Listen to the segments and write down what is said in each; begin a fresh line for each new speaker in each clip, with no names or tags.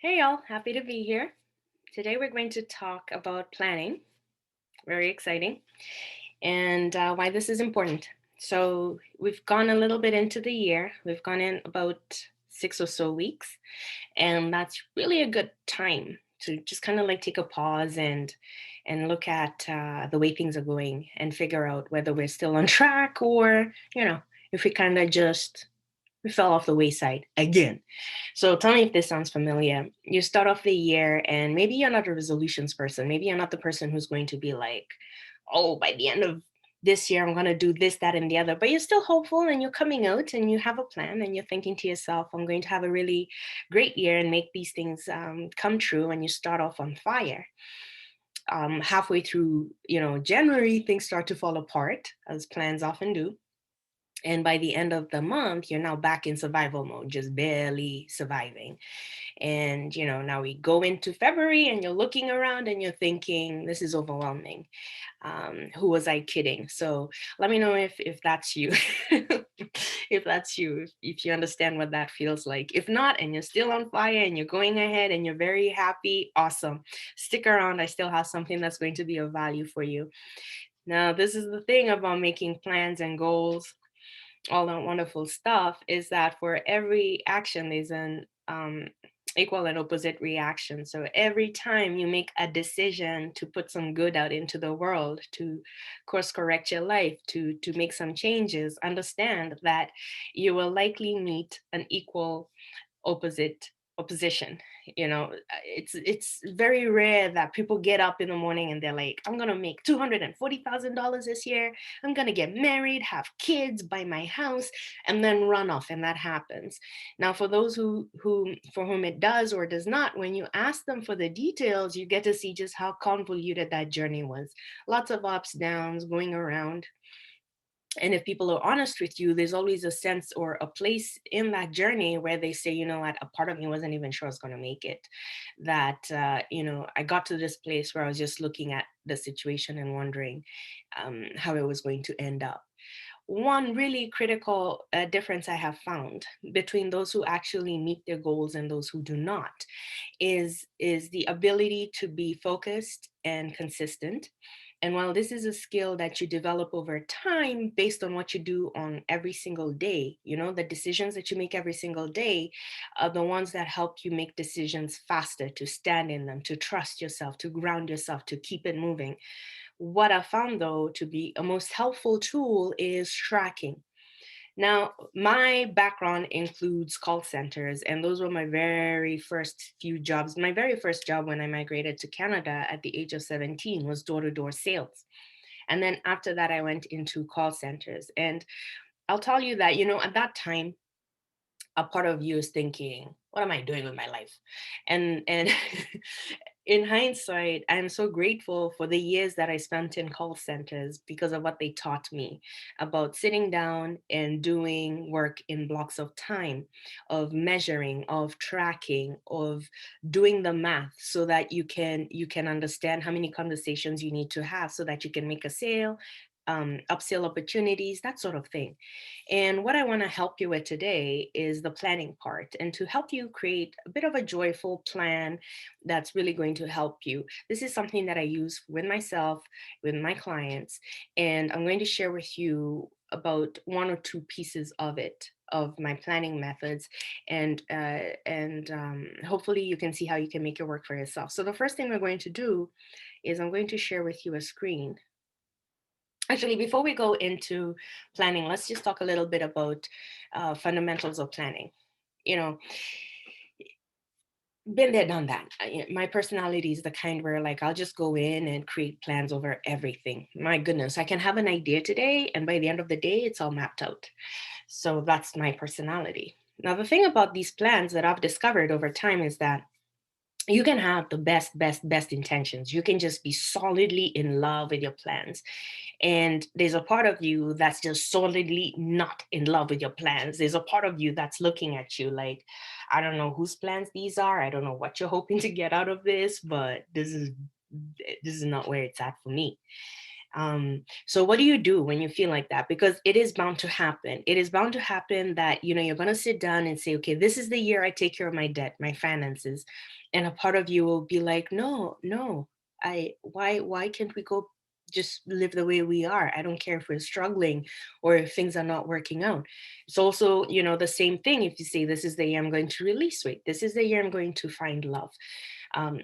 Hey y'all, happy to be here. Today we're going to talk about planning, very exciting, and why this is important. So, we've gone a little bit into the year, we've gone in about 6 or so weeks, and that's really a good time to just kind of like take a pause and look at the way things are going and figure out whether we're still on track or, if we kind of just we fell off the wayside again. So tell me if this sounds familiar. You start off the year and maybe you're not a resolutions person. Maybe you're not the person who's going to be like, oh, by the end of this year, I'm going to do this, that, and the other. But you're still hopeful and you're coming out and you have a plan and you're thinking to yourself, I'm going to have a really great year and make these things come true. And you start off on fire. Halfway through, January, things start to fall apart, as plans often do, and by the end of the month, you're now back in survival mode, just barely surviving. And, now we go into February and you're looking around and you're thinking, this is overwhelming. Who was I kidding? So let me know if that's you. If that's you, if you understand what that feels like. If not, and you're still on fire and you're going ahead and you're very happy, awesome. Stick around. I still have something that's going to be of value for you. Now, this is the thing about making plans and goals, all that wonderful stuff, is that for every action there's an equal and opposite reaction. So every time you make a decision to put some good out into the world, to course correct your life, to make some changes, understand that you will likely meet an equal opposite opposition. It's very rare that people get up in the morning and they're like, I'm gonna make $240,000 this year, I'm gonna get married, have kids, buy my house, and then run off. And that happens. Now for those who for whom it does or does not, when you ask them for the details, you get to see just how convoluted that journey was. Lots of ups, downs going around. And if people are honest with you, there's always a sense or a place in that journey where they say, you know what, a part of me wasn't even sure I was going to make it. That, I got to this place where I was just looking at the situation and wondering how it was going to end up. One really critical difference I have found between those who actually meet their goals and those who do not is the ability to be focused and consistent. And while this is a skill that you develop over time based on what you do on every single day, the decisions that you make every single day are the ones that help you make decisions faster, to stand in them, to trust yourself, to ground yourself, to keep it moving. What I found, though, to be a most helpful tool is tracking. Now, my background includes call centers, and those were my very first few jobs. My very first job when I migrated to Canada at the age of 17 was door to door sales. And then after that, I went into call centers. And I'll tell you that, at that time, a part of you is thinking, what am I doing with my life? And in hindsight, I'm so grateful for the years that I spent in call centers because of what they taught me about sitting down and doing work in blocks of time, of measuring, of tracking, of doing the math so that you can understand how many conversations you need to have so that you can make a sale, upsell opportunities, that sort of thing. And what I want to help you with today is the planning part, and to help you create a bit of a joyful plan that's really going to help you. This is something that I use with myself, with my clients, and I'm going to share with you about one or two pieces of it, of my planning methods, and hopefully you can see how you can make it work for yourself. So the first thing we're going to do is I'm going to share with you a screen. Actually, before we go into planning, let's just talk a little bit about fundamentals of planning. You know, been there, done that. My personality is the kind where, like, I'll just go in and create plans over everything. My goodness, I can have an idea today, and by the end of the day, it's all mapped out. So that's my personality. Now, the thing about these plans that I've discovered over time is that you can have the best intentions. You can just be solidly in love with your plans, and there's a part of you that's just solidly not in love with your plans. There's a part of you that's looking at you like, I don't know whose plans these are. I don't know what you're hoping to get out of this, but this is not where it's at for me. So what do you do when you feel like that? Because it is bound to happen. It is bound to happen that, you're going to sit down and say, okay, this is the year I take care of my debt, my finances. And a part of you will be like, no, no, why can't we go just live the way we are? I don't care if we're struggling or if things are not working out. It's also, the same thing. If you say, this is the year I'm going to release weight, this is the year I'm going to find love.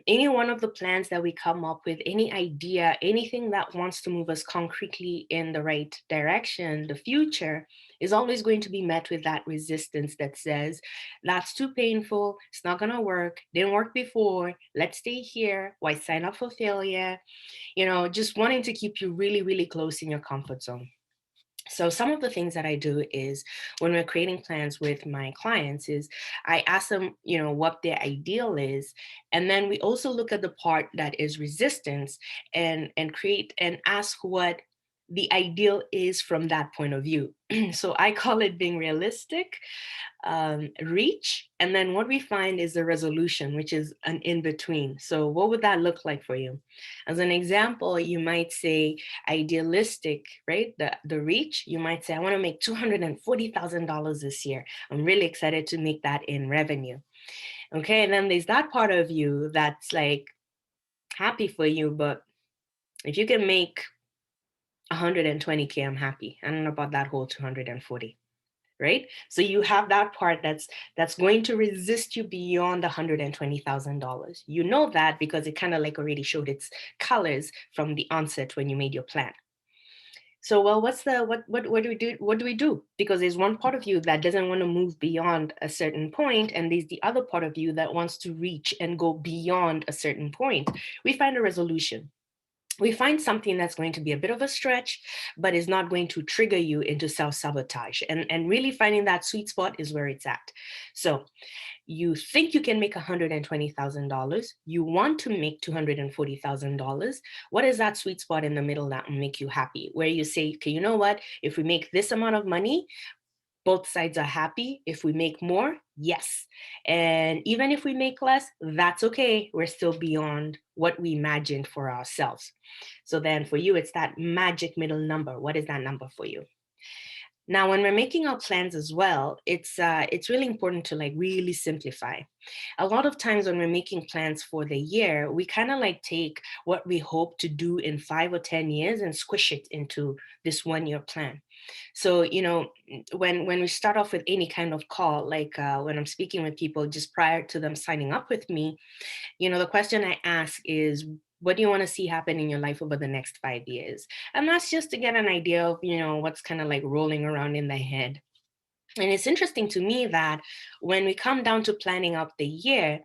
Any one of the plans that we come up with, any idea, anything that wants to move us concretely in the right direction, the future is always going to be met with that resistance that says, that's too painful, it's not going to work, didn't work before, let's stay here, why sign up for failure? Just wanting to keep you really, really close in your comfort zone. So some of the things that I do is when we're creating plans with my clients is I ask them, what their ideal is. And then we also look at the part that is resistance and create and ask what the ideal is from that point of view. So I call it being realistic, reach, and then what we find is the resolution, which is an in between. So what would that look like for you? As an example, you might say idealistic, right? The reach, you might say, I want to make $240,000 this year. I'm really excited to make that in revenue. Okay, and then there's that part of you that's like happy for you, but if you can make 120K, I'm happy. I don't know about that whole 240. Right? So you have that part that's going to resist you beyond $120,000. You know that because it kind of like already showed its colors from the onset when you made your plan. So, well, what do we do? What do we do? Because there's one part of you that doesn't want to move beyond a certain point, and there's the other part of you that wants to reach and go beyond a certain point. We find a resolution. We find something that's going to be a bit of a stretch, but is not going to trigger you into self-sabotage. And really finding that sweet spot is where it's at. So you think you can make $120,000. You want to make $240,000. What is that sweet spot in the middle that will make you happy? Where you say, okay, you know what? If we make this amount of money, both sides are happy. If we make more, yes. And even if we make less, that's okay. We're still beyond what we imagined for ourselves. So then for you, it's that magic middle number. What is that number for you? Now, when we're making our plans as well, it's really important to like really simplify. A lot of times when we're making plans for the year, we kind of like take what we hope to do in 5 or 10 years and squish it into this 1 year plan. So, when we start off with any kind of call, like when I'm speaking with people just prior to them signing up with me, the question I ask is, what do you want to see happen in your life over the next 5 years? And that's just to get an idea of, what's kind of like rolling around in their head. And it's interesting to me that when we come down to planning out the year,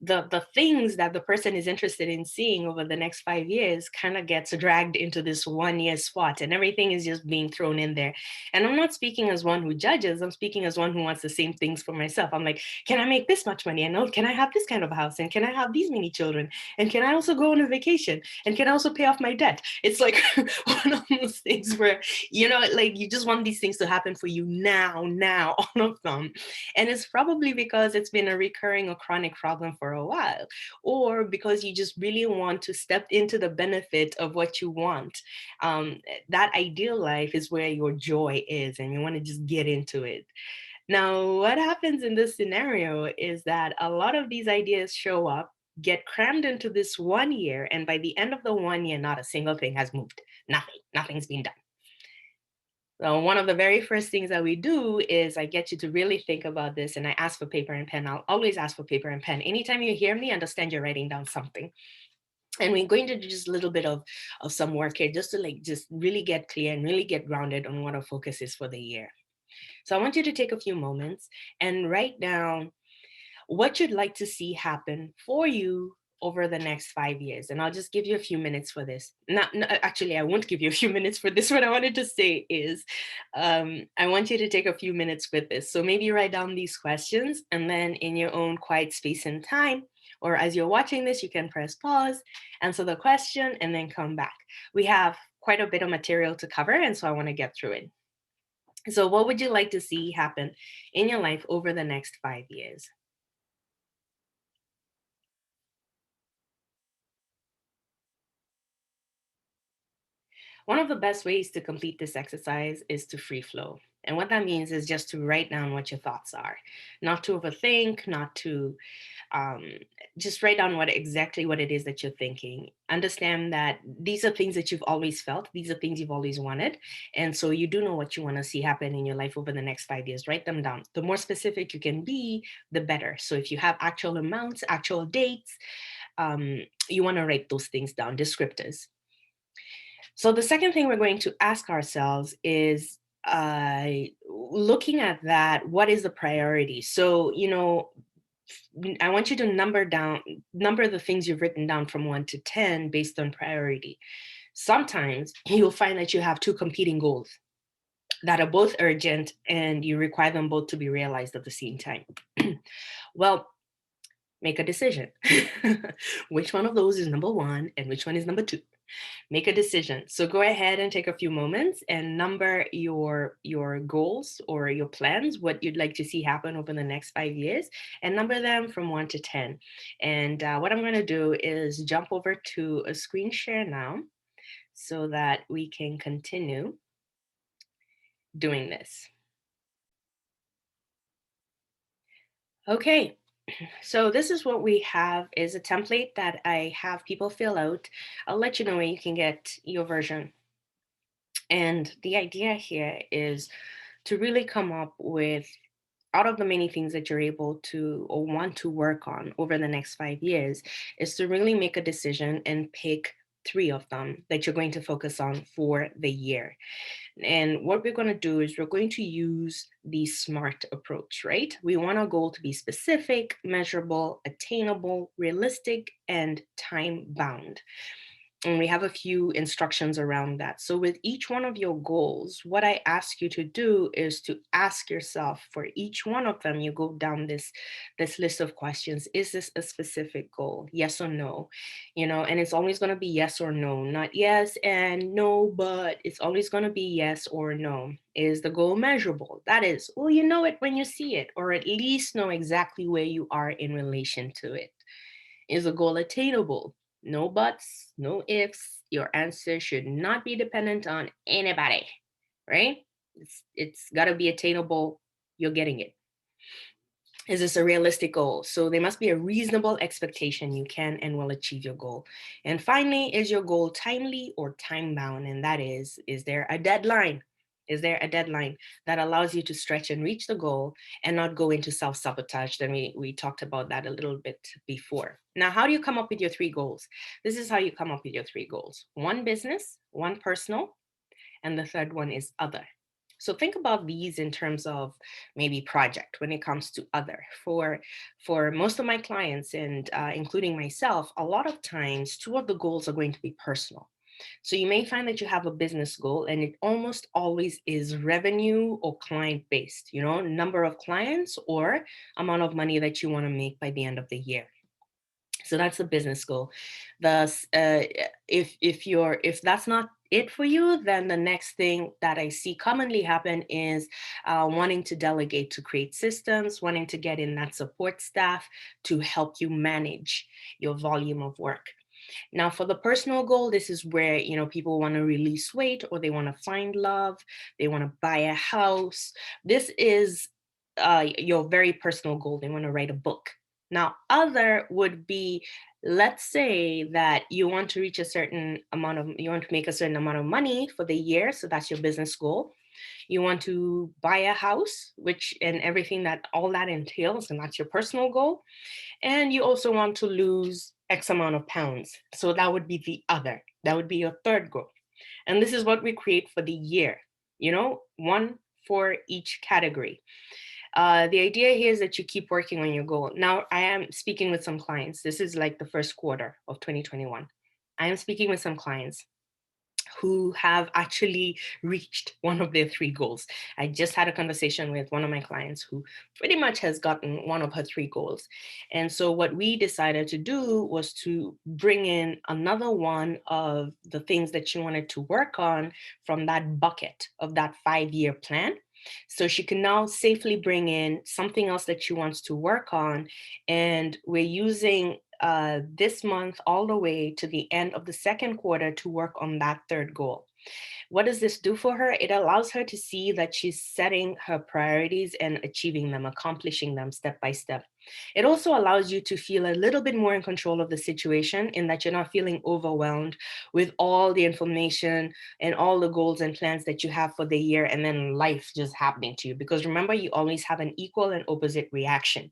the things that the person is interested in seeing over the next 5 years kind of gets dragged into this 1 year spot, and everything is just being thrown in there. And I'm not speaking as one who judges, I'm speaking as one who wants the same things for myself. I'm like, can I make this much money? And can I have this kind of house? And can I have these many children? And can I also go on a vacation? And can I also pay off my debt? It's like one of those things where, like you just want these things to happen for you now, all of them. And it's probably because it's been a recurring or chronic problem for a while, or because you just really want to step into the benefit of what you want. That ideal life is where your joy is, and you want to just get into it. Now, what happens in this scenario is that a lot of these ideas show up, get crammed into this 1 year, and by the end of the 1 year, not a single thing has moved. Nothing's been done. So one of the very first things that we do is I get you to really think about this, and I ask for paper and pen. I'll always ask for paper and pen. Anytime you hear me, understand you're writing down something. And we're going to do just a little bit of some work here just to like just really get clear and really get grounded on what our focus is for the year. So I want you to take a few moments and write down what you'd like to see happen for you over the next 5 years. And I'll just give you a few minutes for this. Actually, I won't give you a few minutes for this. What I wanted to say is I want you to take a few minutes with this. So maybe write down these questions, and then in your own quiet space and time, or as you're watching this, you can press pause, answer the question, and then come back. We have quite a bit of material to cover, and so I want to get through it. So what would you like to see happen in your life over the next 5 years? One of the best ways to complete this exercise is to free flow. And what that means is just to write down what your thoughts are, not to overthink, not to um, just write down what it is that you're thinking. Understand that these are things that you've always felt, these are things you've always wanted, and so you do know what you want to see happen in your life over the next 5 years. Write them down. The more specific you can be, the better. So if you have actual amounts, actual dates, you want to write those things down, descriptors. So the second thing we're going to ask ourselves is, looking at that, what is the priority? So, I want you to number the things you've written down from 1 to 10 based on priority. Sometimes you'll find that you have two competing goals that are both urgent and you require them both to be realized at the same time. Well, make a decision. Which one of those is number one and which one is number two? Make a decision. So go ahead and take a few moments and number your goals or your plans, what you'd like to see happen over the next 5 years, and number them from 1 to 10. And what I'm going to do is jump over to a screen share now so that we can continue doing this. Okay, so this is what we have is a template that I have people fill out. I'll let you know where you can get your version. And the idea here is to really come up with, out of the many things that you're able to or want to work on over the next 5 years, is to really make a decision and pick three of them that you're going to focus on for the year. And what we're going to do is we're going to use the SMART approach, right? We want our goal to be specific, measurable, attainable, realistic, and time bound. And we have a few instructions around that. So with each one of your goals, what I ask you to do is to ask yourself for each one of them, you go down this list of questions. Is this a specific goal? Yes or no? And it's always going to be yes or no, not yes and no, but it's always going to be yes or no. Is the goal measurable? That is, well, you know it when you see it, or at least know exactly where you are in relation to it. Is a goal attainable? No buts, no ifs. Your answer should not be dependent on anybody, right? It's got to be attainable. You're getting it. Is this a realistic goal? So there must be a reasonable expectation you can and will achieve your goal. And finally, is your goal timely or time bound? And that is there a deadline? Is there a deadline that allows you to stretch and reach the goal and not go into self-sabotage? Then we talked about that a little bit before. Now, how do you come up with your three goals? This is how you come up with your three goals. One business, one personal, and the third one is other. So think about these in terms of maybe project when it comes to other. For most of my clients and including myself, a lot of times two of the goals are going to be personal. So you may find that you have a business goal and it almost always is revenue or client based, number of clients or amount of money that you want to make by the end of the year. So that's the business goal. Thus, if that's not it for you, then the next thing that I see commonly happen is wanting to delegate to create systems, wanting to get in that support staff to help you manage your volume of work. Now, for the personal goal, this is where people want to release weight or they want to find love, they want to buy a house. This is your very personal goal. They want to write a book. Now, other would be, let's say that you want to reach you want to make a certain amount of money for the year. So that's your business goal. You want to buy a house, which and everything that all that entails, and that's your personal goal. And you also want to lose X amount of pounds. So that would be the other. That would be your third goal. And this is what we create for the year, one for each category. The idea here is that you keep working on your goal. Now, I am speaking with some clients. This is like the first quarter of 2021. I am speaking with some clients who have actually reached one of their three goals. I just had a conversation with one of my clients who pretty much has gotten one of her three goals. And so what we decided to do was to bring in another one of the things that she wanted to work on from that bucket of that 5-year plan. So she can now safely bring in something else that she wants to work on. And we're using this month all the way to the end of the second quarter to work on that third goal. What does this do for her? It allows her to see that she's setting her priorities and achieving them, accomplishing them step by step. It also allows you to feel a little bit more in control of the situation, in that you're not feeling overwhelmed with all the information and all the goals and plans that you have for the year, and then life just happening to you. Because remember, you always have an equal and opposite reaction.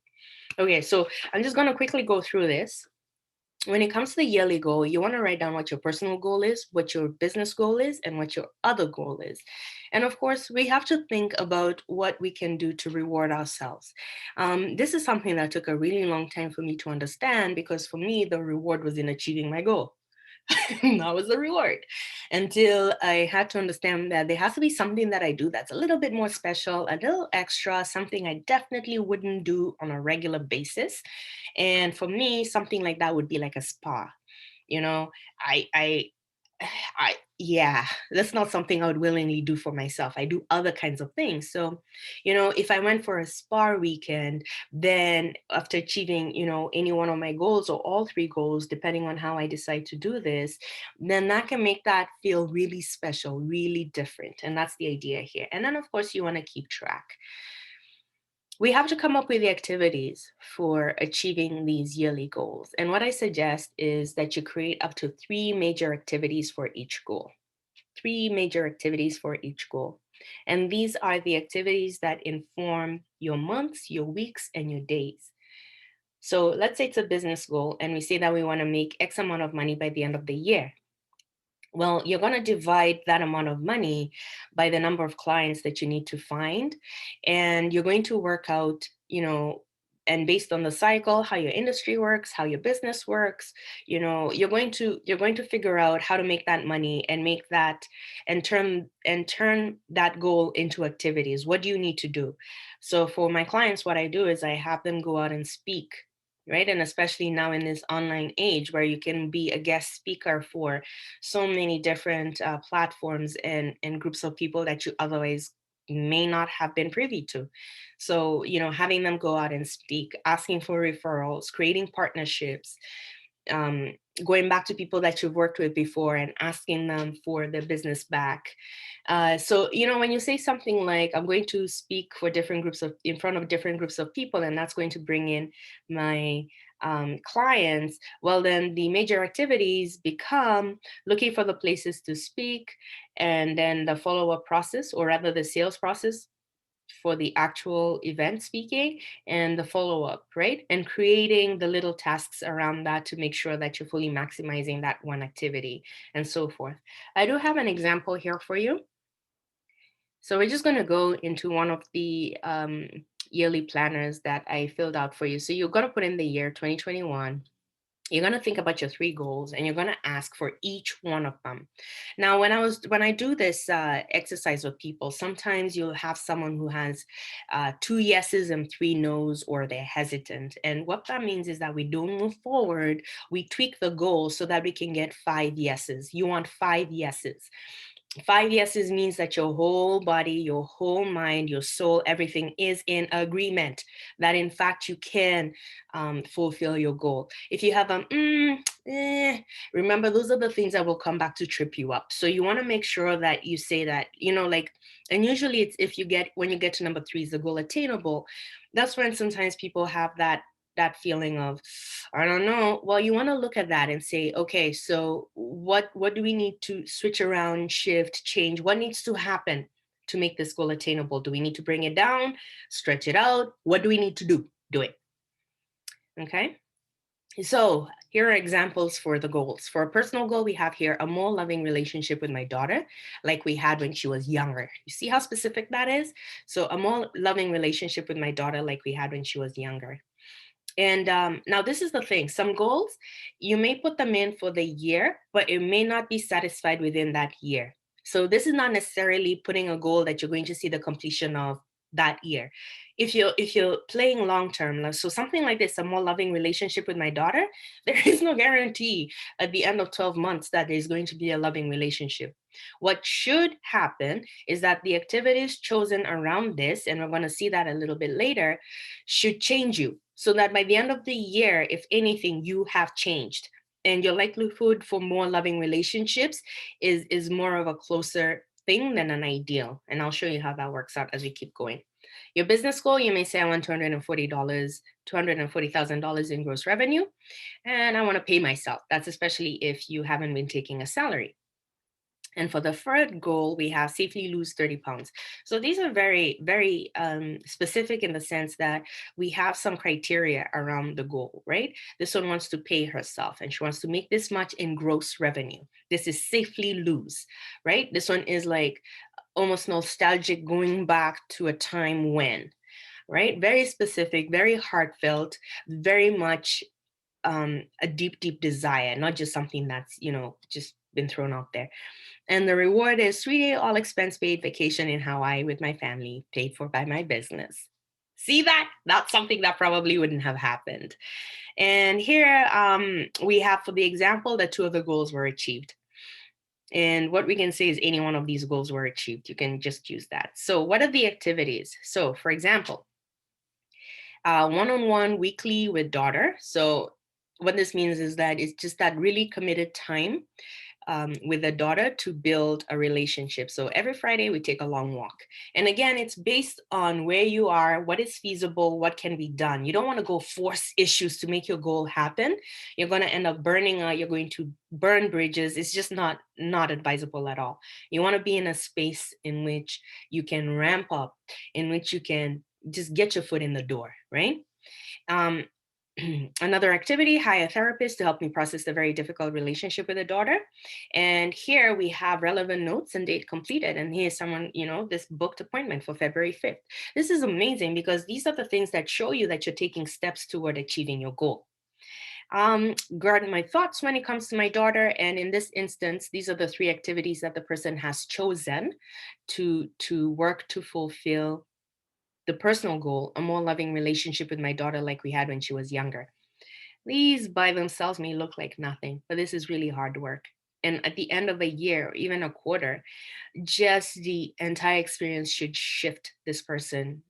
Okay, so I'm just going to quickly go through this. When it comes to the yearly goal, you want to write down what your personal goal is, what your business goal is, and what your other goal is. And of course, we have to think about what we can do to reward ourselves. This is something that took a really long time for me to understand, because for me, the reward was in achieving my goal. That was the reward, until I had to understand that there has to be something that I do that's a little bit more special, a little extra, something I definitely wouldn't do on a regular basis. And for me, something like that would be like a spa. You know, I yeah, that's not something I would willingly do for myself. I do other kinds of things. So, if I went for a spa weekend, then after achieving, any one of my goals or all three goals, depending on how I decide to do this, then that can make that feel really special, really different. And that's the idea here. And then, of course, you want to keep track. We have to come up with the activities for achieving these yearly goals. And what I suggest is that you create up to 3 major activities for each goal. 3 major activities for each goal. And these are the activities that inform your months, your weeks, and your days. So let's say it's a business goal, and we say that we want to make X amount of money by the end of the year. Well, you're going to divide that amount of money by the number of clients that you need to find. And you're going to work out, and based on the cycle, how your industry works, how your business works, you're going to figure out how to make that money and make that and turn that goal into activities. What do you need to do? So for my clients, what I do is I have them go out and speak, right? And especially now in this online age where you can be a guest speaker for so many different platforms and groups of people that you otherwise may not have been privy to. So, having them go out and speak, asking for referrals, creating partnerships, um, going back to people that you've worked with before and asking them for their business back. So, when you say something like, I'm going to speak for in front of different groups of people, and that's going to bring in my clients, well, then the major activities become looking for the places to speak, and then the follow up process, or rather the sales process for the actual event speaking, and the follow up, right? And creating the little tasks around that to make sure that you're fully maximizing that one activity, and so forth. I do have an example here for you. So we're just going to go into one of the yearly planners that I filled out for you. So you're going to put in the year 2021. You're going to think about your 3 goals, and you're going to ask for each one of them. Now, when I do this exercise with people, sometimes you'll have someone who has 2 yeses and 3 nos, or they're hesitant. And what that means is that we don't move forward. We tweak the goal so that we can get 5 yeses. You want 5 yeses. 5 yeses means that your whole body, your whole mind, your soul, everything is in agreement that in fact you can fulfill your goal. If you have remember, those are the things that will come back to trip you up. So you want to make sure that you say that, and usually it's when you get to number 3, is the goal attainable? That's when sometimes people have that feeling of, I don't know. Well, you want to look at that and say, okay, so what do we need to switch around, shift, change? What needs to happen to make this goal attainable? Do we need to bring it down, stretch it out? What do we need to do? Do it. Okay. So here are examples for the goals. For a personal goal, we have here a more loving relationship with my daughter, like we had when she was younger. You see how specific that is? So a more loving relationship with my daughter, like we had when she was younger. And now this is the thing. Some goals, you may put them in for the year, but it may not be satisfied within that year. So this is not necessarily putting a goal that you're going to see the completion of that year. If you're playing long term, so something like this, a more loving relationship with my daughter, there is no guarantee at the end of 12 months that there's going to be a loving relationship. What should happen is that the activities chosen around this, and we're going to see that a little bit later, should change you, so that by the end of the year, if anything, you have changed. and your likelihood for more loving relationships is more of a closer thing than an ideal. And I'll show you how that works out as we keep going. Your business goal, you may say, I want $240,000 in gross revenue, and I want to pay myself. That's especially if you haven't been taking a salary. And for the third goal, we have safely lose 30 pounds. So these are very, very specific in the sense that we have some criteria around the goal, right? This one wants to pay herself and she wants to make this much in gross revenue. This is safely lose, right? This one is like almost nostalgic, going back to a time when, right? Very specific, very heartfelt, very much a deep, deep desire, not just something that's, just been thrown out there. And the reward is 3-day all expense paid vacation in Hawaii with my family, paid for by my business. See that? That's something that probably wouldn't have happened. And here we have, for the example, that 2 of the goals were achieved. And what we can say is any one of these goals were achieved. You can just use that. So what are the activities? So for example, one-on-one weekly with daughter. So what this means is that it's just that really committed time with a daughter to build a relationship. So every Friday we take a long walk. And again, it's based on where you are, what is feasible, what can be done. You don't want to go force issues to make your goal happen. You're going to end up burning out. You're going to burn bridges. It's just not advisable at all. You want to be in a space in which you can ramp up, in which you can just get your foot in the door, right? Another activity, hire a therapist to help me process the very difficult relationship with a daughter. And here we have relevant notes and date completed. And here's someone, this booked appointment for February 5th. This is amazing because these are the things that show you that you're taking steps toward achieving your goal. Guard my thoughts when it comes to my daughter. And in this instance, these are the 3 activities that the person has chosen to work to fulfill the personal goal, a more loving relationship with my daughter like we had when she was younger. These by themselves may look like nothing, but this is really hard work. And at the end of a year, or even a quarter, just the entire experience should shift this person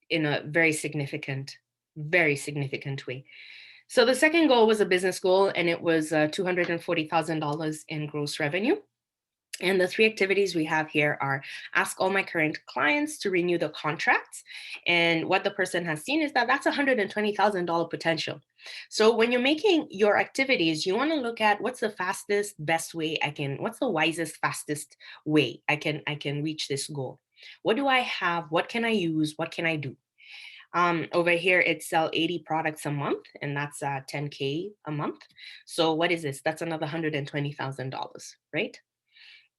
in a very significant way. So the second goal was a business goal, and it was $240,000 in gross revenue. And the 3 activities we have here are ask all my current clients to renew the contracts. And what the person has seen is that that's $120,000 potential. So when you're making your activities, you want to look at what's the fastest, best way what's the wisest, fastest way I can reach this goal. What do I have? What can I use? What can I do? Over here, it sell 80 products a month, and that's 10K a month. So what is this? That's another $120,000, right?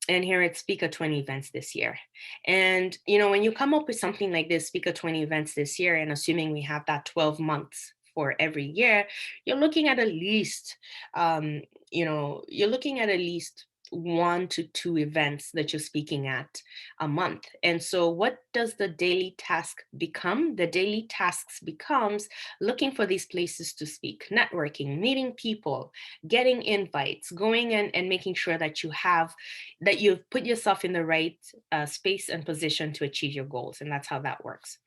And here at Speaker 20 events this year. And, when you come up with something like this, Speaker 20 events this year, and assuming we have that 12 months for every year, you're looking at least, you're looking at least 1 to 2 events that you're speaking at a month. And so what does the daily task become? The daily tasks becomes looking for these places to speak, networking, meeting people, getting invites, going and making sure that you've put yourself in the right space and position to achieve your goals. And that's how that works.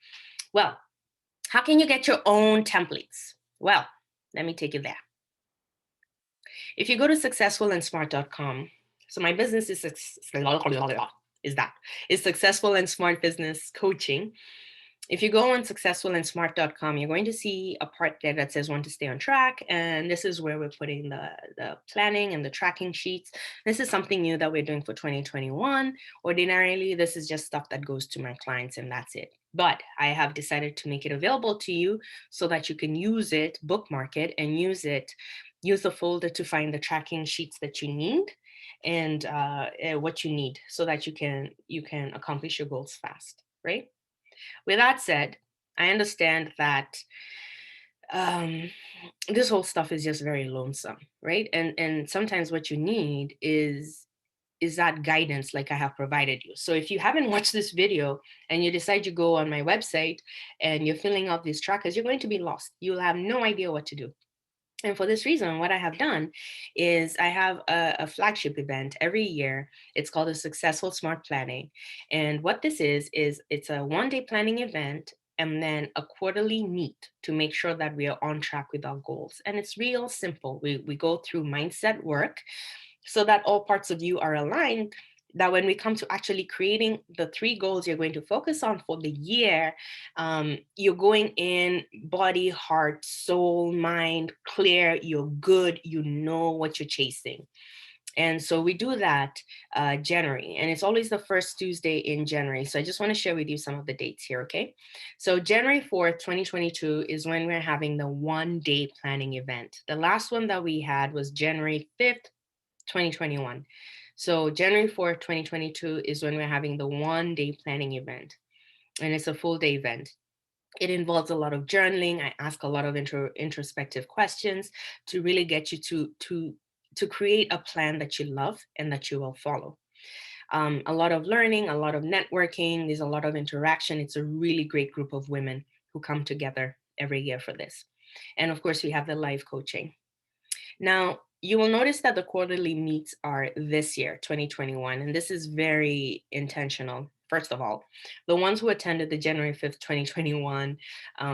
Well, how can you get your own templates? Well, let me take you there. If you go to successfulandsmart.com, so my business is Successful and Smart Business Coaching. If you go on successfulandsmart.com, you're going to see a part there that says want to stay on track. And this is where we're putting the planning and the tracking sheets. This is something new that we're doing for 2021. Ordinarily, this is just stuff that goes to my clients and that's it. But I have decided to make it available to you so that you can use it, bookmark it, and use the folder to find the tracking sheets that you need and what you need so that you can accomplish your goals fast, right? With that said, I understand that this whole stuff is just very lonesome, right? And sometimes what you need is that guidance like I have provided you. So if you haven't watched this video and you decide you go on my website and you're filling out these trackers, you're going to be lost. You'll have no idea what to do. And for this reason, what I have done is I have a flagship event every year. It's called a Successful Smart Planning. And what this is it's a 1-day planning event and then a quarterly meet to make sure that we are on track with our goals. And it's real simple. We go through mindset work so that all parts of you are aligned, that when we come to actually creating the 3 goals you're going to focus on for the year, you're going in body, heart, soul, mind, clear, you're good, you know what you're chasing. And so we do that January, and it's always the first Tuesday in January. So I just want to share with you some of the dates here, okay? So January 4th, 2022 is when we're having the 1-day planning event. The last one that we had was January 5th, 2021. So January 4th, 2022 is when we're having the 1-day planning event, and it's a full day event. It involves a lot of journaling. I ask a lot of introspective questions to really get you to create a plan that you love and that you will follow. A lot of learning, a lot of networking. There's a lot of interaction. It's a really great group of women who come together every year for this. And of course, we have the live coaching. Now, you will notice that the quarterly meets are this year, 2021, and this is very intentional. First of all, the ones who attended the January 5th, 2021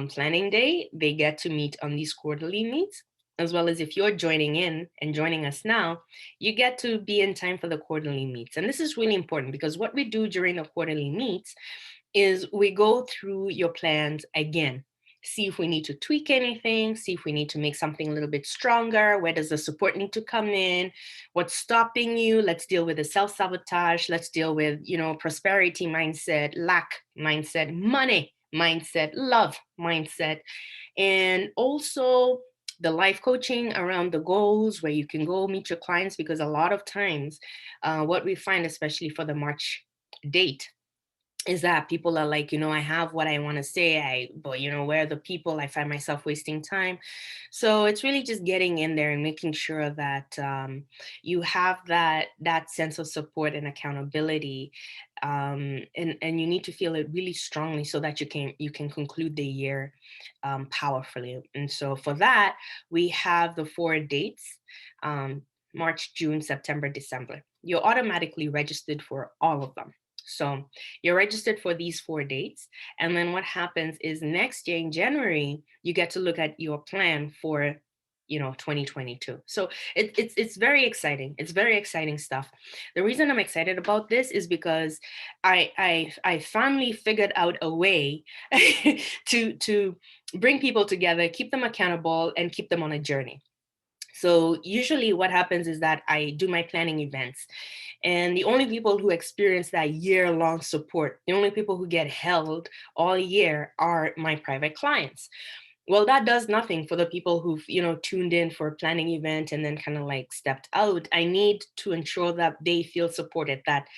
planning day, they get to meet on these quarterly meets, as well as if you're joining in and joining us now, you get to be in time for the quarterly meets. And this is really important because what we do during the quarterly meets is we go through your plans again, see if we need to tweak anything, see if we need to make something a little bit stronger. Where does the support need to come in? What's stopping you? Let's deal with the self-sabotage. Let's deal with, prosperity mindset, lack mindset, money mindset, love mindset, and also the life coaching around the goals where you can go meet your clients, because a lot of times what we find, especially for the March date, is that people are like, I have what I want to say, but where are the people? I find myself wasting time. So it's really just getting in there and making sure that you have that sense of support and accountability, and you need to feel it really strongly so that you can conclude the year powerfully. And so for that, we have the 4 dates: March, June, September, December. You're automatically registered for all of them. So you're registered for these 4 dates. And then what happens is next year in January, you get to look at your plan for 2022. So it's very exciting. It's very exciting stuff. The reason I'm excited about this is because I finally figured out a way to bring people together, keep them accountable, and keep them on a journey. So usually what happens is that I do my planning events, and the only people who experience that year-long support, the only people who get held all year are my private clients. Well, that does nothing for the people who've, tuned in for a planning event and then kind of like stepped out. I need to ensure that they feel supported, that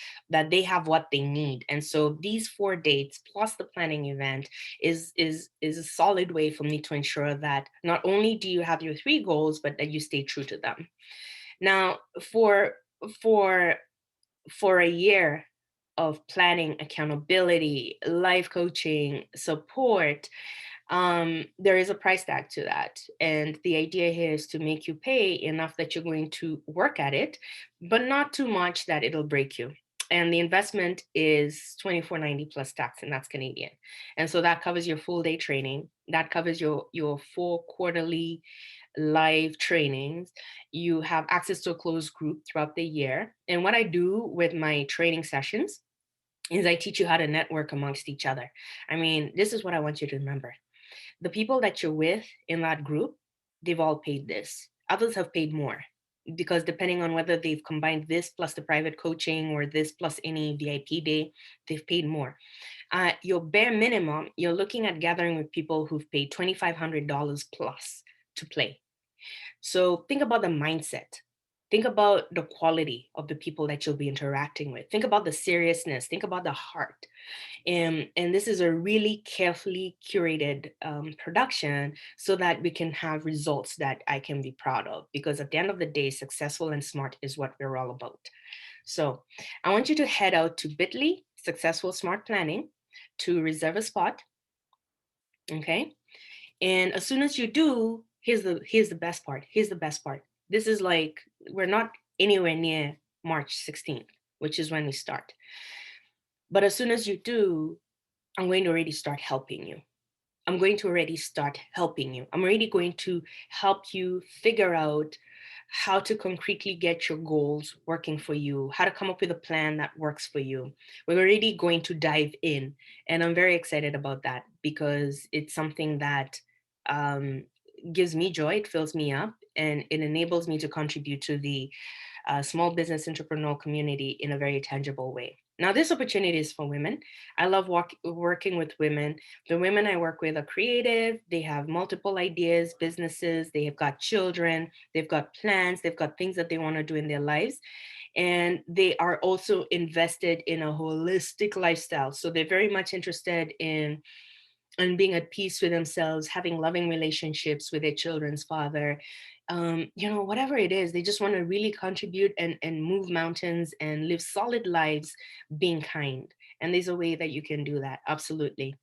they have what they need. And so these 4 dates plus the planning event is a solid way for me to ensure that not only do you have your 3 goals, but that you stay true to them. Now, for for a year of planning, accountability, life coaching, support, there is a price tag to that. And the idea here is to make you pay enough that you're going to work at it, but not too much that it'll break you. And the investment is $24.90 plus tax, and that's Canadian. And so that covers your full day training. That covers your 4 quarterly live trainings. You have access to a closed group throughout the year. And what I do with my training sessions is I teach you how to network amongst each other. I mean, this is what I want you to remember. The people that you're with in that group, they've all paid this. Others have paid more, because depending on whether they've combined this plus the private coaching or this plus any VIP day, they've paid more. Your bare minimum, you're looking at gathering with people who've paid $2,500 plus to play. So think about the mindset. Think about the quality of the people that you'll be interacting with. Think about the seriousness. Think about the heart. And this is a really carefully curated production so that we can have results that I can be proud of. Because at the end of the day, successful and smart is what we're all about. So I want you to head out to bit.ly, Successful Smart Planning, to reserve a spot. Okay. And as soon as you do, here's the best part. Here's the best part. This is like, we're not anywhere near March 16th, which is when we start. But as soon as you do, I'm going to already start helping you. I'm going to already start helping you. I'm already going to help you figure out how to concretely get your goals working for you, how to come up with a plan that works for you. We're already going to dive in. And I'm very excited about that because it's something that um, gives me joy, it fills me up, and it enables me to contribute to the small business entrepreneurial community in a very tangible way. Now, this opportunity is for women. I love working with women. The women I work with are creative. They have multiple ideas, businesses. They have got children. They've got plans. They've got things that they want to do in their lives. And they are also invested in a holistic lifestyle. So they're very much interested in and being at peace with themselves, having loving relationships with their children's father, whatever it is, they just want to really contribute and move mountains and live solid lives being kind. And there's a way that you can do that. Absolutely.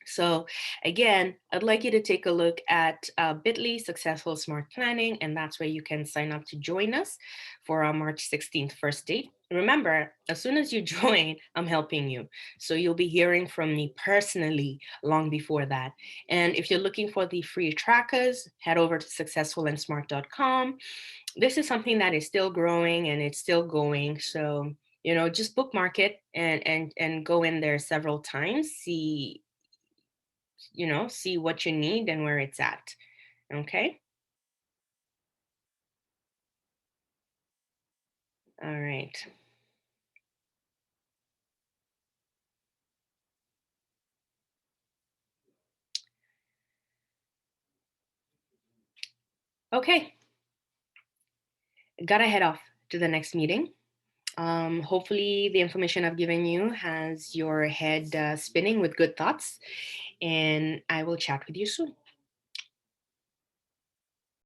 So again, I'd like you to take a look at bit.ly Successful Smart Planning, and that's where you can sign up to join us for our March 16th first date. Remember, as soon as you join, I'm helping you. So you'll be hearing from me personally long before that. And if you're looking for the free trackers, head over to successfulandsmart.com. This is something that is still growing and it's still going. So just bookmark it and go in there several times, see what you need and where it's at. Okay. All right. Okay. Gotta head off to the next meeting. Hopefully, the information I've given you has your head spinning with good thoughts, and I will chat with you soon.